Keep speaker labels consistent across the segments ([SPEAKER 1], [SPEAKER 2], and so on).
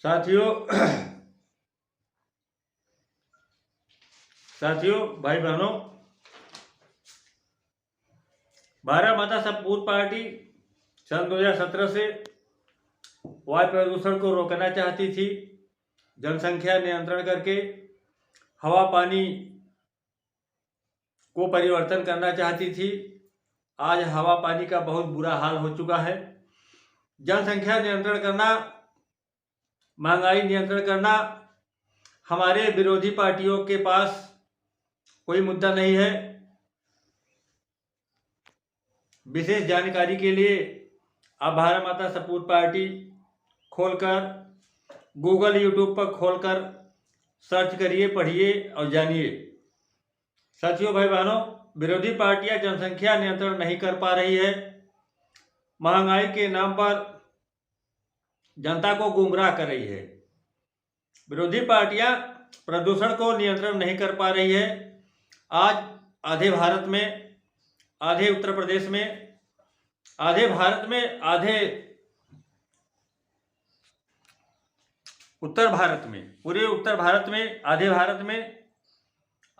[SPEAKER 1] साथियों साथियों भाई बहनों, भारत माता सपूत पार्टी सन 2017 से वायु प्रदूषण को रोकना चाहती थी। जनसंख्या नियंत्रण करके हवा पानी को परिवर्तन करना चाहती थी। आज हवा पानी का बहुत बुरा हाल हो चुका है। जनसंख्या नियंत्रण करना, महंगाई नियंत्रण करना हमारे विरोधी पार्टियों के पास कोई मुद्दा नहीं है। विशेष जानकारी के लिए आप भारत माता सपूत पार्टी खोलकर गूगल यूट्यूब पर खोलकर सर्च करिए, पढ़िए और जानिए। साथियों भाई बहनों, विरोधी पार्टियां जनसंख्या नियंत्रण नहीं कर पा रही है। महंगाई के नाम पर जनता को गुमराह कर रही है। विरोधी पार्टियां प्रदूषण को नियंत्रण नहीं कर पा रही है। आज आधे भारत में, आधे उत्तर प्रदेश में, आधे भारत में, आधे उत्तर भारत में, पूरे उत्तर भारत में, आधे भारत में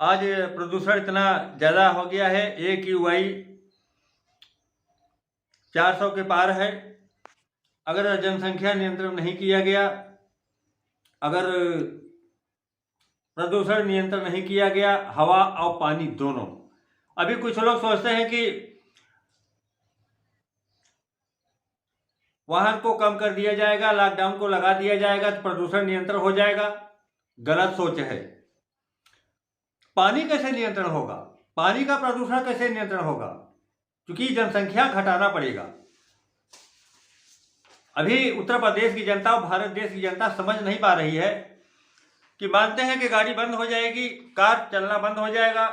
[SPEAKER 1] आज प्रदूषण इतना ज़्यादा हो गया है। AQI 400 के पार है। अगर जनसंख्या नियंत्रण नहीं किया गया, अगर प्रदूषण नियंत्रण नहीं किया गया, हवा और पानी दोनों, अभी कुछ लोग सोचते हैं कि वाहन को कम कर दिया जाएगा, लॉकडाउन को लगा दिया जाएगा तो प्रदूषण नियंत्रण हो जाएगा। गलत सोच है। पानी कैसे नियंत्रण होगा? पानी का प्रदूषण कैसे नियंत्रण होगा? क्योंकि जनसंख्या घटाना पड़ेगा। अभी उत्तर प्रदेश की जनता और भारत देश की जनता समझ नहीं पा रही है कि मानते हैं कि गाड़ी बंद हो जाएगी, कार चलना बंद हो जाएगा,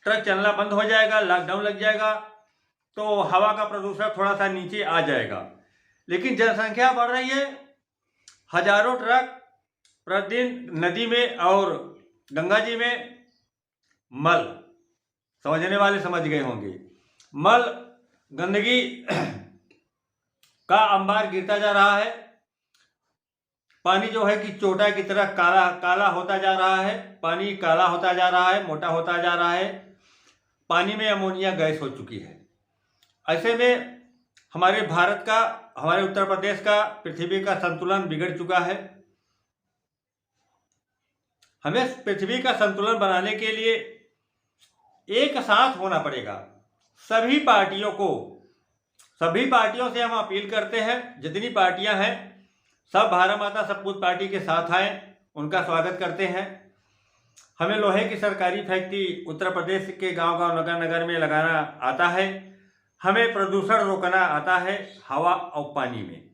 [SPEAKER 1] ट्रक चलना बंद हो जाएगा, लॉकडाउन लग जाएगा तो हवा का प्रदूषण थोड़ा सा नीचे आ जाएगा। लेकिन जनसंख्या बढ़ रही है। हजारों ट्रक प्रतिदिन नदी में और गंगा जी में मल, समझने वाले समझ गए होंगे, मल गंदगी का अंबार गिरता जा रहा है। पानी जो है कि चोटा की तरह काला काला होता जा रहा है। पानी काला होता जा रहा है, मोटा होता जा रहा है। पानी में अमोनिया गैस हो चुकी है। ऐसे में हमारे भारत का, हमारे उत्तर प्रदेश का, पृथ्वी का संतुलन बिगड़ चुका है। हमें पृथ्वी का संतुलन बनाने के लिए एक साथ होना पड़ेगा। सभी पार्टियों को, सभी पार्टियों से हम अपील करते हैं, जितनी पार्टियां हैं सब भारत माता सपूत पार्टी के साथ आए, उनका स्वागत करते हैं। हमें लोहे की सरकारी फैक्ट्री उत्तर प्रदेश के गांव-गांव, नगर-नगर में लगाना आता है। हमें प्रदूषण रोकना आता है। हवा और पानी में,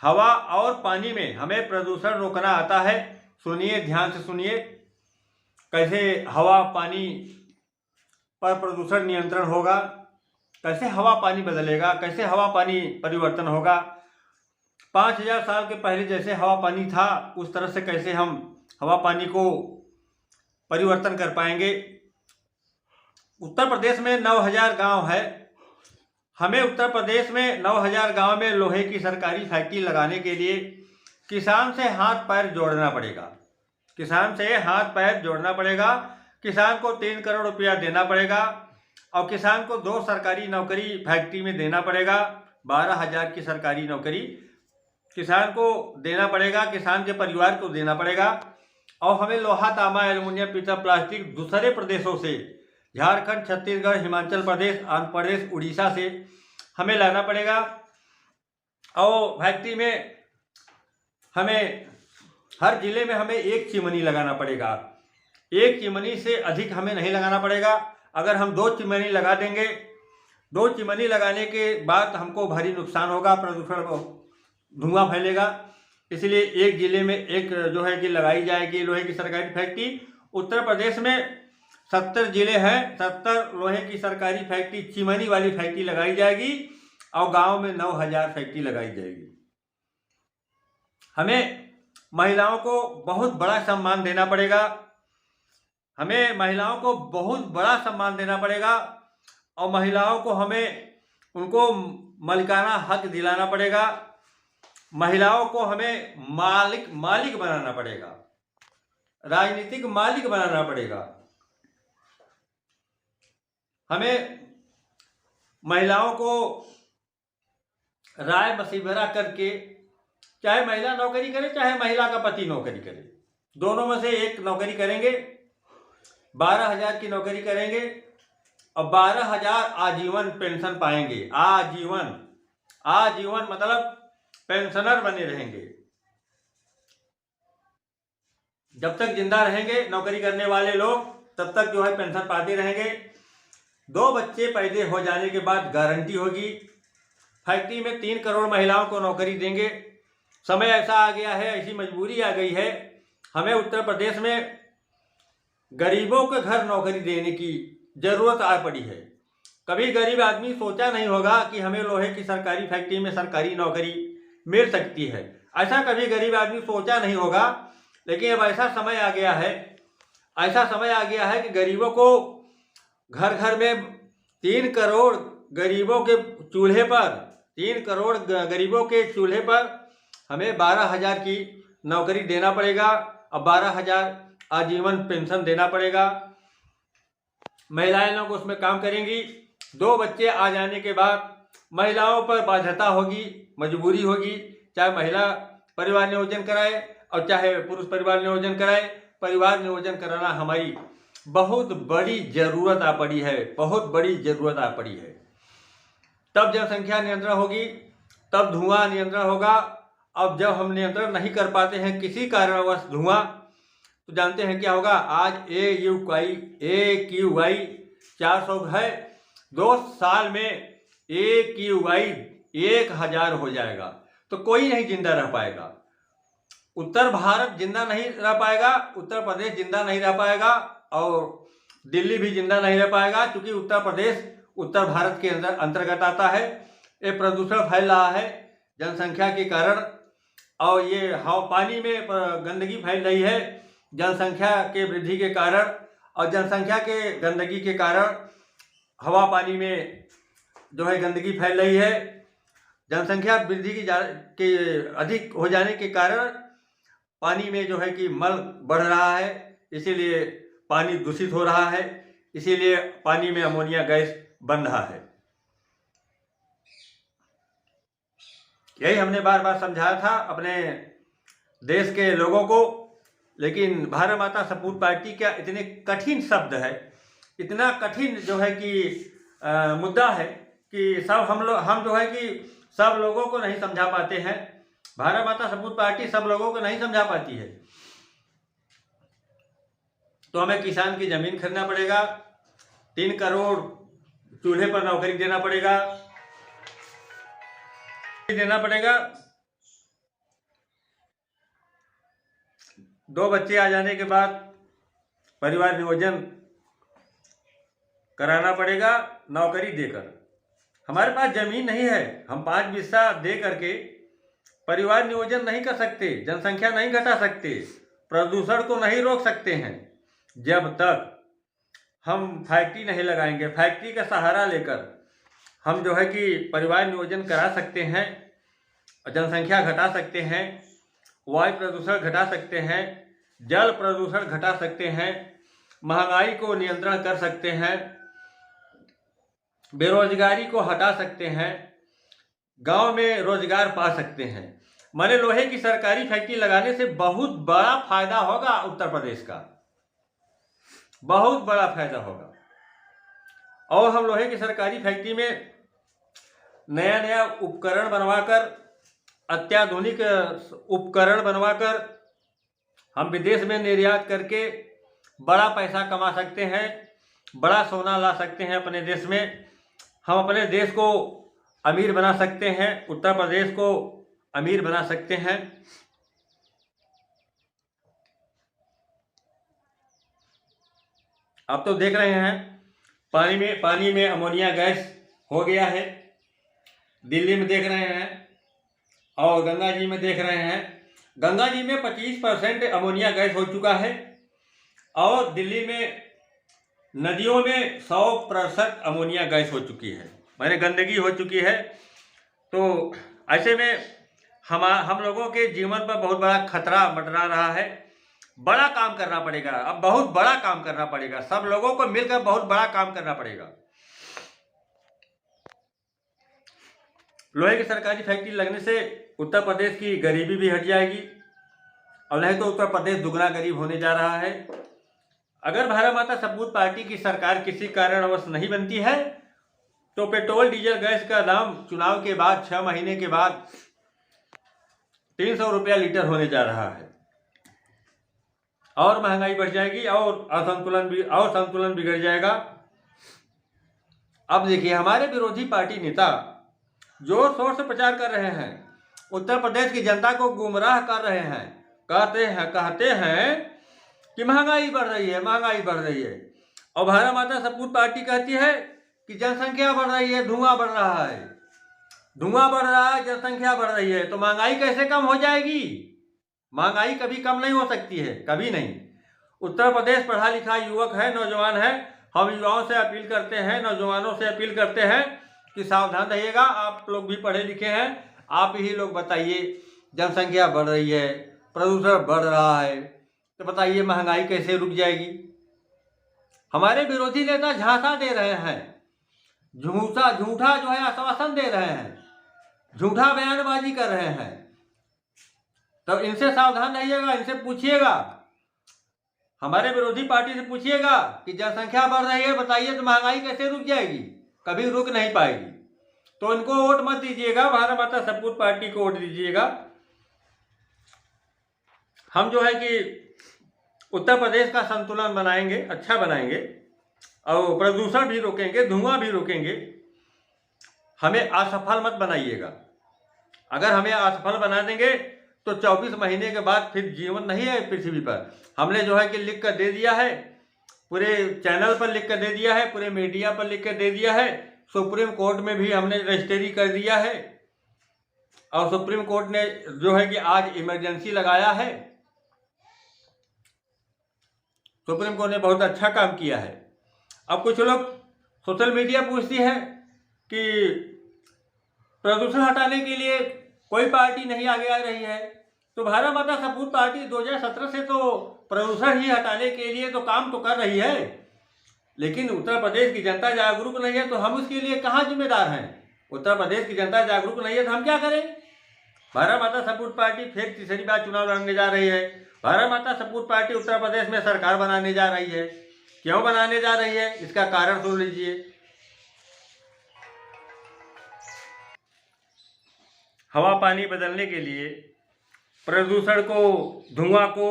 [SPEAKER 1] हवा और पानी में हमें प्रदूषण रोकना आता है। सुनिए, ध्यान से सुनिए, कैसे हवा पानी पर प्रदूषण नियंत्रण होगा, कैसे हवा पानी बदलेगा, कैसे हवा पानी परिवर्तन होगा। 5000 साल के पहले जैसे हवा पानी था उस तरह से कैसे हम हवा पानी को परिवर्तन कर पाएंगे। उत्तर प्रदेश में 9000 गांव है। हमें उत्तर प्रदेश में 9000 गांव में लोहे की सरकारी फैक्ट्री लगाने के लिए किसान से हाथ पैर जोड़ना पड़ेगा। किसान से हाथ पैर जोड़ना पड़ेगा। किसान को 3 करोड़ रुपया देना पड़ेगा और किसान को 2 सरकारी नौकरी फैक्ट्री में देना पड़ेगा। 12000 की सरकारी नौकरी किसान को देना पड़ेगा, किसान के परिवार को देना पड़ेगा। और हमें लोहा, तांबा, एल्युमिनियम, पीतल, प्लास्टिक दूसरे प्रदेशों से, झारखंड, छत्तीसगढ़, हिमाचल प्रदेश, आंध्र प्रदेश, उड़ीसा से हमें लाना पड़ेगा। और फैक्ट्री में हमें हर जिले में हमें 1 चिमनी लगाना पड़ेगा। 1 चिमनी से अधिक हमें नहीं लगाना पड़ेगा। अगर हम 2 चिमनी लगा देंगे, 2 चिमनी लगाने के बाद हमको भारी नुकसान होगा, प्रदूषण को धुआं फैलेगा। इसलिए एक जिले में एक जो है कि लगाई जाएगी लोहे की सरकारी फैक्ट्री। उत्तर प्रदेश में 70 जिले हैं, 70 लोहे की सरकारी फैक्ट्री, चिमनी वाली फैक्ट्री लगाई जाएगी और गांव में 9000 फैक्ट्री लगाई जाएगी। हमें महिलाओं को बहुत बड़ा सम्मान देना पड़ेगा। हमें महिलाओं को बहुत बड़ा सम्मान देना पड़ेगा और महिलाओं को हमें उनको मालिकाना हक दिलाना पड़ेगा। महिलाओं को हमें मालिक बनाना पड़ेगा, राजनीतिक मालिक बनाना पड़ेगा। हमें महिलाओं को राय मशवरा करके, चाहे महिला नौकरी करे चाहे महिला का पति नौकरी करे, दोनों में से एक नौकरी करेंगे, 12,000 की नौकरी करेंगे और 12,000 आजीवन पेंशन पाएंगे। आजीवन मतलब पेंशनर बने रहेंगे। जब तक जिंदा रहेंगे नौकरी करने वाले लोग, तब तक जो है पेंशन पाते रहेंगे। 2 बच्चे पैदा हो जाने के बाद गारंटी होगी। फैक्ट्री में 3 करोड़ महिलाओं को नौकरी देंगे। समय ऐसा आ गया है, ऐसी मजबूरी आ गई है, हमें उत्तर प्रदेश में गरीबों के घर नौकरी देने की जरूरत आ पड़ी है। कभी गरीब आदमी सोचा नहीं होगा कि हमें लोहे की सरकारी फैक्ट्री में सरकारी नौकरी मिल सकती है, ऐसा कभी गरीब आदमी सोचा नहीं होगा। लेकिन अब ऐसा समय आ गया है कि गरीबों को घर घर में 3 करोड़ गरीबों के चूल्हे पर 3 करोड़ गरीबों के चूल्हे पर हमें 12,000 की नौकरी देना पड़ेगा और 12,000 आजीवन पेंशन देना पड़ेगा। महिलाएं लोग उसमें काम करेंगी। 2 बच्चे आ जाने के बाद महिलाओं पर बाध्यता होगी, मजबूरी होगी, चाहे महिला परिवार नियोजन कराए और चाहे पुरुष परिवार नियोजन कराए। परिवार नियोजन कराना हमारी बहुत बड़ी जरूरत आ पड़ी है, बहुत बड़ी जरूरत आ पड़ी है। तब जनसंख्या नियंत्रण होगी, तब धुआं नियंत्रण होगा। अब जब हम नियंत्रण नहीं कर पाते हैं किसी कारणवश धुआं, तो जानते हैं क्या होगा। आज AQI 400 है, 2 साल में AQI 1000 हो जाएगा, तो कोई नहीं जिंदा रह पाएगा। उत्तर भारत जिंदा नहीं रह पाएगा, उत्तर प्रदेश जिंदा नहीं रह पाएगा और दिल्ली भी जिंदा नहीं रह पाएगा, क्योंकि उत्तर प्रदेश उत्तर भारत के अंतर्गत आता है। ये प्रदूषण फैल रहा है जनसंख्या के कारण, और ये पानी में गंदगी फैल रही है जनसंख्या के वृद्धि के कारण, और जनसंख्या के गंदगी के कारण हवा पानी में जो है गंदगी फैल रही है। जनसंख्या वृद्धि के अधिक हो जाने के कारण पानी में जो है कि मल बढ़ रहा है, इसीलिए पानी दूषित हो रहा है, इसीलिए पानी में अमोनिया गैस बन रहा है। यही हमने बार बार समझाया था अपने देश के लोगों को, लेकिन भारत माता सपूत पार्टी का इतने कठिन शब्द है, इतना कठिन जो है कि मुद्दा है कि हम जो है कि सब लोगों को नहीं समझा पाते हैं। भारत माता सपूत पार्टी सब लोगों को नहीं समझा पाती है। तो हमें किसान की जमीन खरीदना पड़ेगा, 3 करोड़ चूल्हे पर नौकरी देना पड़ेगा, 2 बच्चे आ जाने के बाद परिवार नियोजन कराना पड़ेगा नौकरी देकर। हमारे पास जमीन नहीं है, हम 5 हिस्सा दे करके परिवार नियोजन नहीं कर सकते, जनसंख्या नहीं घटा सकते, प्रदूषण को नहीं रोक सकते हैं। जब तक हम फैक्ट्री नहीं लगाएंगे, फैक्ट्री का सहारा लेकर हम जो है कि परिवार नियोजन करा सकते हैं, जनसंख्या घटा सकते हैं, वायु प्रदूषण घटा सकते हैं, जल प्रदूषण घटा सकते हैं, महंगाई को नियंत्रण कर सकते हैं, बेरोजगारी को हटा सकते हैं, गांव में रोजगार पा सकते हैं। माने लोहे की सरकारी फैक्ट्री लगाने से बहुत बड़ा फायदा होगा उत्तर प्रदेश का, बहुत बड़ा फायदा होगा। और हम लोहे की सरकारी फैक्ट्री में नया नया उपकरण बनवाकर, अत्याधुनिक उपकरण बनवाकर हम विदेश में निर्यात करके बड़ा पैसा कमा सकते हैं, बड़ा सोना ला सकते हैं अपने देश में। हम अपने देश को अमीर बना सकते हैं, उत्तर प्रदेश को अमीर बना सकते हैं। अब तो देख रहे हैं पानी में अमोनिया गैस हो गया है, दिल्ली में देख रहे हैं और गंगा जी में देख रहे हैं। गंगा जी में 25% अमोनिया गैस हो चुका है और दिल्ली में नदियों में 100% अमोनिया गैस हो चुकी है, माने गंदगी हो चुकी है। तो ऐसे में हम लोगों के जीवन पर बहुत बड़ा खतरा मंडरा रहा है। बड़ा काम करना पड़ेगा, अब बहुत बड़ा काम करना पड़ेगा, सब लोगों को मिलकर बहुत बड़ा काम करना पड़ेगा। लोहे की सरकारी फैक्ट्री लगने से उत्तर प्रदेश की गरीबी भी हट जाएगी, और नहीं तो उत्तर प्रदेश दुगना गरीब होने जा रहा है। अगर भारत माता सपूत पार्टी की सरकार किसी कारणवश नहीं बनती है तो पेट्रोल डीजल गैस का दाम चुनाव के बाद 6 महीने के बाद 300 रुपया लीटर होने जा रहा है, और महंगाई बढ़ जाएगी और संतुलन बिगड़ जाएगा। अब देखिए, हमारे विरोधी पार्टी नेता जोर शोर से प्रचार कर रहे हैं, उत्तर प्रदेश की जनता को गुमराह कर रहे हैं, कहते हैं कि महंगाई बढ़ रही है, और भारत माता सपूत पार्टी कहती है कि जनसंख्या बढ़ रही है, धुआं बढ़ रहा है, जनसंख्या बढ़ रही है, तो महंगाई कैसे कम हो जाएगी? महंगाई कभी कम नहीं हो सकती है, कभी नहीं। उत्तर प्रदेश पढ़ा लिखा युवक है, नौजवान है। हम युवाओं से अपील करते हैं, नौजवानों से अपील करते हैं कि सावधान रहिएगा। आप लोग भी पढ़े लिखे हैं, आप ही लोग बताइए, जनसंख्या बढ़ रही है, प्रदूषण बढ़ रहा है, तो बताइए महंगाई कैसे रुक जाएगी? हमारे विरोधी नेता झांसा दे रहे हैं, झूठा जो है आश्वासन दे रहे हैं, झूठा बयानबाजी कर रहे हैं। तो इनसे सावधान रहिएगा, इनसे पूछिएगा, हमारे विरोधी पार्टी से पूछिएगा कि जनसंख्या बढ़ रही है, बताइए तो महंगाई कैसे रुक जाएगी? कभी रुक नहीं पाएगी। तो इनको वोट मत दीजिएगा, भारत माता सपूत पार्टी को वोट दीजिएगा। हम जो है कि उत्तर प्रदेश का संतुलन बनाएंगे, अच्छा बनाएंगे, और प्रदूषण भी रोकेंगे, धुआं भी रोकेंगे। हमें असफल मत बनाइएगा। अगर हमें असफल बना देंगे तो 24 महीने के बाद फिर जीवन नहीं है पृथ्वी पर। हमने जो है कि लिख कर दे दिया है, पूरे चैनल पर लिख कर दे दिया है, पूरे मीडिया पर लिख कर दे दिया है, सुप्रीम कोर्ट में भी हमने रजिस्ट्री कर दिया है, और सुप्रीम कोर्ट ने जो है कि आज इमरजेंसी लगाया है। सुप्रीम कोर्ट ने बहुत अच्छा काम किया है। अब कुछ लोग सोशल मीडिया पूछती है कि प्रदूषण हटाने के लिए कोई पार्टी नहीं आगे आ रही है, तो भारत माता सपूत पार्टी 2017 से तो प्रदूषण ही हटाने के लिए तो काम तो कर रही है, लेकिन उत्तर प्रदेश की जनता जागरूक नहीं है, तो हम उसके लिए कहाँ जिम्मेदार हैं? उत्तर प्रदेश की जनता जागरूक नहीं है तो हम क्या करें? भारत माता सपूत पार्टी फिर तीसरी बार चुनाव लड़ने जा रही है। भारत माता सपूत पार्टी उत्तर प्रदेश में सरकार बनाने जा रही है। क्यों बनाने जा रही है, इसका कारण सुन लीजिए। हवा पानी बदलने के लिए, प्रदूषण को, धुआं को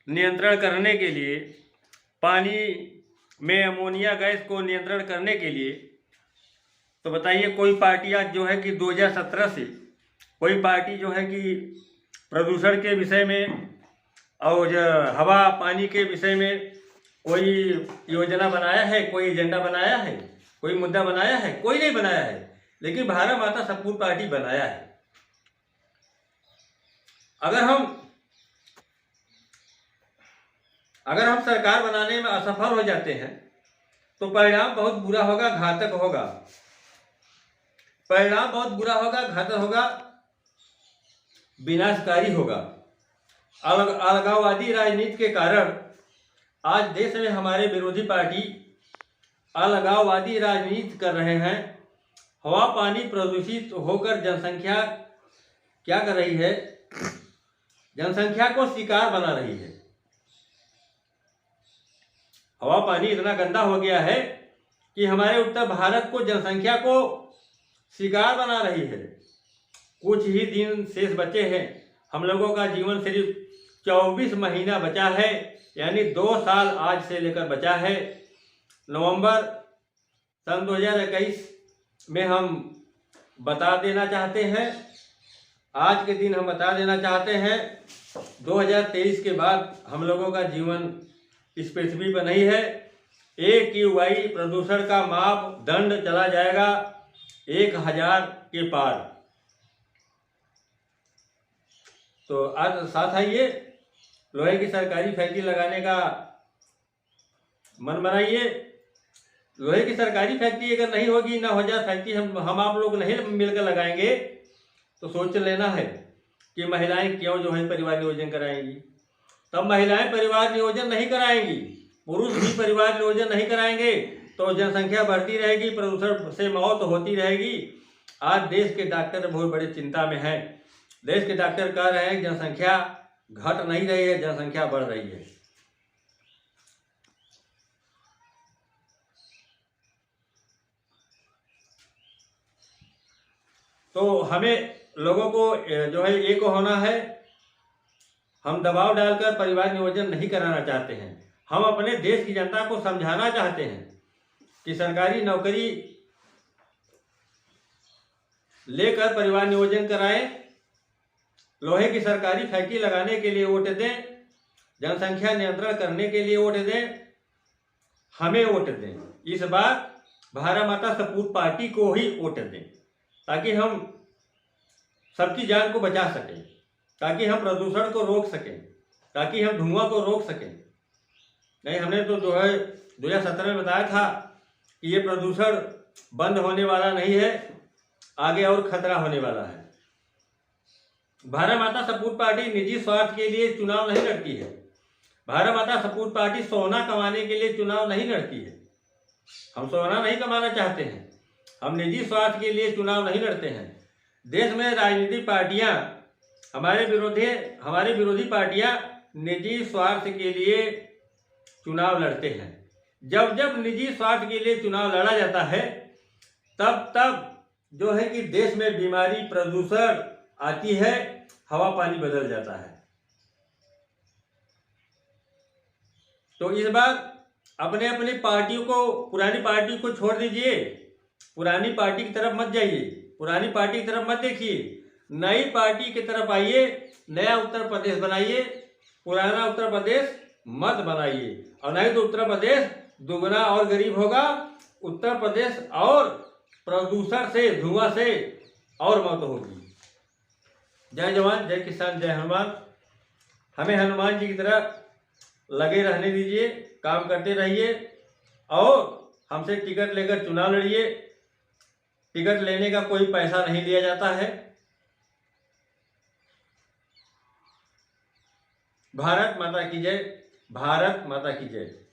[SPEAKER 1] नियंत्रण करने के लिए, पानी में अमोनिया गैस को नियंत्रण करने के लिए, तो बताइए कोई पार्टी आज जो है कि 2017 से कोई पार्टी जो है कि प्रदूषण के विषय में और हवा पानी के विषय में कोई योजना बनाया है, कोई एजेंडा बनाया है, कोई मुद्दा बनाया है? कोई नहीं बनाया है, लेकिन भारत माता सपूत पार्टी बनाया है। अगर हम सरकार बनाने में असफल हो जाते हैं तो परिणाम बहुत बुरा होगा, घातक होगा। परिणाम बहुत बुरा होगा, घातक होगा, विनाशकारी होगा। अलगाववादी राजनीति के कारण आज देश में हमारे विरोधी पार्टी अलगाववादी राजनीति कर रहे हैं। हवा पानी प्रदूषित होकर जनसंख्या क्या कर रही है? जनसंख्या को शिकार बना रही है। हवा पानी इतना गंदा हो गया है कि हमारे उत्तर भारत को, जनसंख्या को शिकार बना रही है। कुछ ही दिन शेष बचे हैं, हम लोगों का जीवन सिर्फ 24 महीना बचा है, यानी 2 साल आज से लेकर बचा है। नवंबर सन 2021 में हम बता देना चाहते हैं, आज के दिन हम बता देना चाहते हैं, 2023 के बाद हम लोगों का जीवन इस पृथ्वी पर नहीं है। AQI प्रदूषण का मापदंड चला जाएगा 1000 के पार। तो आज साथ आइए, लोहे की सरकारी फैक्ट्री लगाने का मन बनाइए। लोहे की सरकारी फैक्ट्री अगर नहीं होगी, ना 1000 फैक्ट्री हम आप लोग नहीं मिलकर लगाएंगे तो सोच लेना है कि महिलाएं क्यों जो है परिवार नियोजन कराएंगी। तब महिलाएं परिवार नियोजन नहीं कराएंगी, पुरुष भी परिवार नियोजन नहीं कराएंगे तो जनसंख्या बढ़ती रहेगी, प्रदूषण से मौत होती रहेगी। आज देश के डॉक्टर बहुत बड़ी चिंता में हैं। देश के डॉक्टर कह रहे हैं जनसंख्या घट नहीं रही है, जनसंख्या बढ़ रही है। तो हमें लोगों को जो है एक होना है। हम दबाव डालकर परिवार नियोजन नहीं कराना चाहते हैं। हम अपने देश की जनता को समझाना चाहते हैं कि सरकारी नौकरी लेकर परिवार नियोजन कराएं, लोहे की सरकारी फैक्ट्री लगाने के लिए वोट दें, जनसंख्या नियंत्रण करने के लिए वोट दें, हमें वोट दें। इस बार भारत माता सपूत पार्टी को ही वोट दें ताकि हम सबकी जान को बचा सकें, ताकि हम प्रदूषण को रोक सकें, ताकि हम धुआं को रोक सकें। नहीं, हमने तो जो है 2017 में बताया था कि ये प्रदूषण बंद होने वाला नहीं है, आगे और खतरा होने वाला है। भारत माता सपूत पार्टी निजी स्वार्थ के लिए चुनाव नहीं लड़ती है। भारत माता सपूत पार्टी सोना कमाने के लिए चुनाव नहीं लड़ती है। हम सोना नहीं कमाना चाहते हैं, हम निजी स्वार्थ के लिए चुनाव नहीं लड़ते हैं। देश में राजनीतिक पार्टियां हमारे विरोधी पार्टियां निजी स्वार्थ के लिए चुनाव लड़ते हैं। जब जब निजी स्वार्थ के लिए चुनाव लड़ा जाता है तब तब जो है कि देश में बीमारी, प्रदूषण आती है, हवा पानी बदल जाता है। तो इस बार अपने अपनी पार्टियों को, पुरानी पार्टी को छोड़ दीजिए, पुरानी पार्टी की तरफ मत जाइए, पुरानी पार्टी की तरफ मत देखिए, नई पार्टी की तरफ आइए, नया उत्तर प्रदेश बनाइए, पुराना उत्तर प्रदेश मत बनाइए। और नहीं तो उत्तर प्रदेश दुगना और गरीब होगा, उत्तर प्रदेश और प्रदूषण से, धुआं से और मौत होगी। जय जवान, जय किसान, जय हनुमान। हमें हनुमान जी की तरह लगे रहने दीजिए, काम करते रहिए और हमसे टिकट लेकर चुनाव लड़िए। टिकट लेने का कोई पैसा नहीं लिया जाता है। भारत माता की जय, भारत माता की जय।